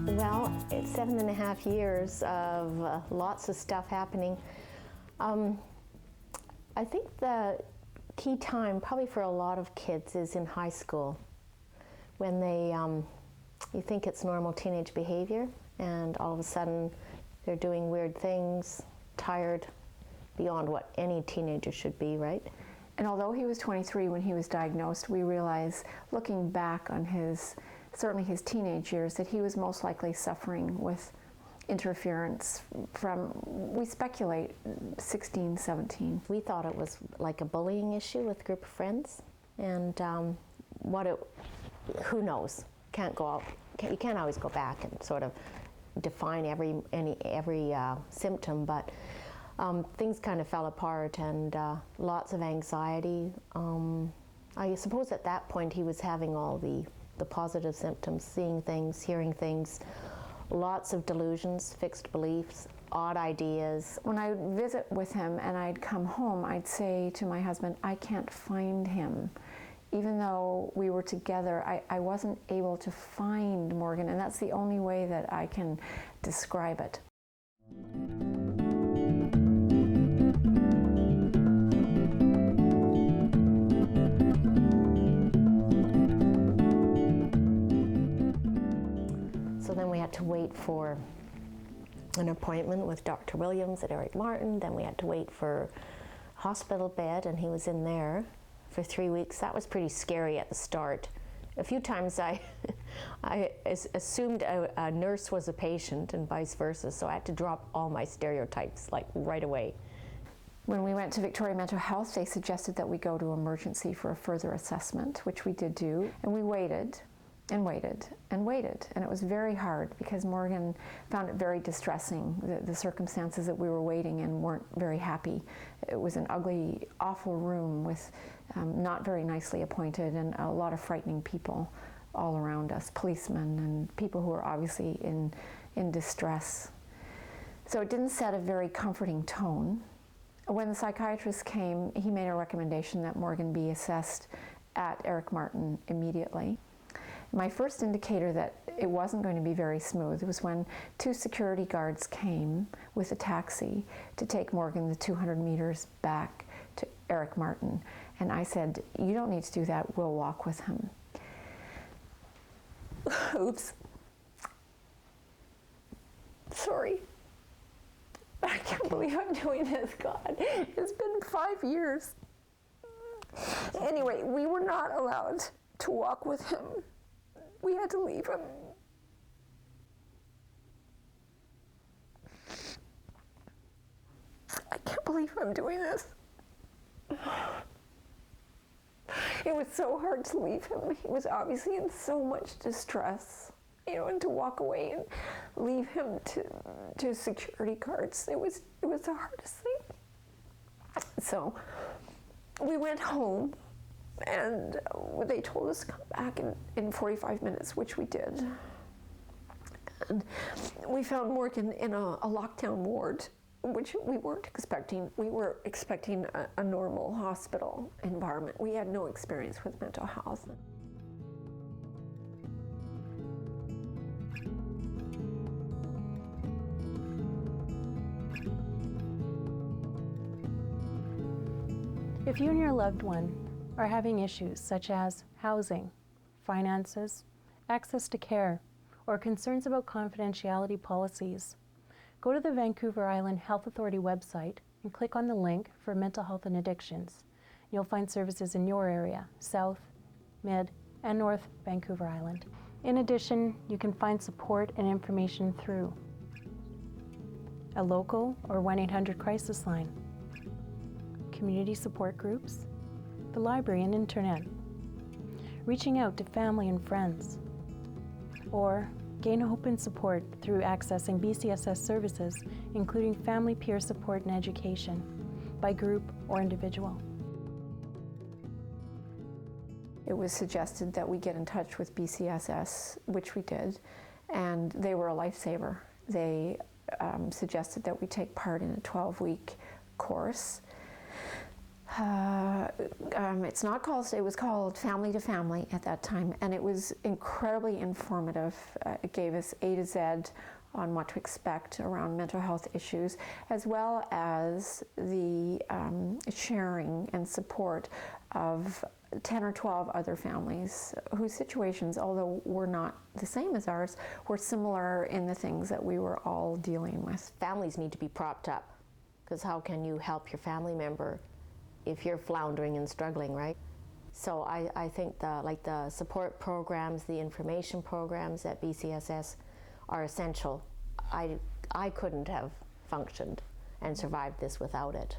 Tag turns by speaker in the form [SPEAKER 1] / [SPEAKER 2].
[SPEAKER 1] Well, it's 7.5 years of lots of stuff happening. I think the key time probably for a lot of kids is in high school, when they, you think it's normal teenage behavior, and all of a sudden they're doing weird things, tired, beyond what any teenager should be, right?
[SPEAKER 2] And although he was 23 when he was diagnosed, we realize, looking back on certainly his teenage years, that he was most likely suffering with interference from, we speculate, 16, 17.
[SPEAKER 1] We thought it was like a bullying issue with a group of friends, and who knows? Can't go out. You can't always go back and sort of define every symptom, but things kind of fell apart, and lots of anxiety. I suppose at that point he was having all the positive symptoms, seeing things, hearing things, lots of delusions, fixed beliefs, odd ideas.
[SPEAKER 2] When I would visit with him and I'd come home, I'd say to my husband, I can't find him. Even though we were together, I wasn't able to find Morgan, and that's the only way that I can describe it.
[SPEAKER 1] So then we had to wait for an appointment with Dr. Williams at Eric Martin. Then we had to wait for a hospital bed, and he was in there for 3 weeks. That was pretty scary at the start. A few times I assumed a nurse was a patient and vice versa, so I had to drop all my stereotypes like right away.
[SPEAKER 2] When we went to Victoria Mental Health, they suggested that we go to emergency for a further assessment, which we did do, and we waited and waited and waited, and it was very hard because Morgan found it very distressing. The circumstances that we were waiting in weren't very happy. It was an ugly, awful room with not very nicely appointed and a lot of frightening people all around us, policemen and people who were obviously in distress. So it didn't set a very comforting tone. When the psychiatrist came, he made a recommendation that Morgan be assessed at Eric Martin immediately. My first indicator that it wasn't going to be very smooth was when 2 security guards came with a taxi to take Morgan the 200 meters back to Eric Martin. And I said, you don't need to do that, we'll walk with him. Oops. Sorry. I can't believe I'm doing this, God. It's been 5 years. Anyway, we were not allowed to walk with him. We had to leave him. I can't believe I'm doing this. It was so hard to leave him. He was obviously in so much distress, and to walk away and leave him to security guards, it was the hardest thing. So we went home, and they told us to come back in 45 minutes, which we did. And we found Morgan in a lockdown ward, which we weren't expecting. We were expecting a normal hospital environment. We had no experience with mental health.
[SPEAKER 3] If you and your loved one are having issues such as housing, finances, access to care, or concerns about confidentiality policies, go to the Vancouver Island Health Authority website and click on the link for mental health and addictions. You'll find services in your area, South, Mid, and North Vancouver Island. In addition, you can find support and information through a local or 1-800 crisis line, community support groups, the library and internet, reaching out to family and friends, or gain hope and support through accessing B.C.S.S services, including family peer support and education, by group or individual.
[SPEAKER 2] It was suggested that we get in touch with B.C.S.S, which we did, and they were a lifesaver. They suggested that we take part in a 12-week course. It's not called, it was called Family to Family at that time, and it was incredibly informative. It gave us A to Z on what to expect around mental health issues, as well as the sharing and support of 10 or 12 other families whose situations, although were not the same as ours, were similar in the things that we were all dealing with.
[SPEAKER 1] Families need to be propped up, because how can you help your family member if you're floundering and struggling, right? So I think the support programs, the information programs at B.C.S.S. are essential. I couldn't have functioned and survived this without it.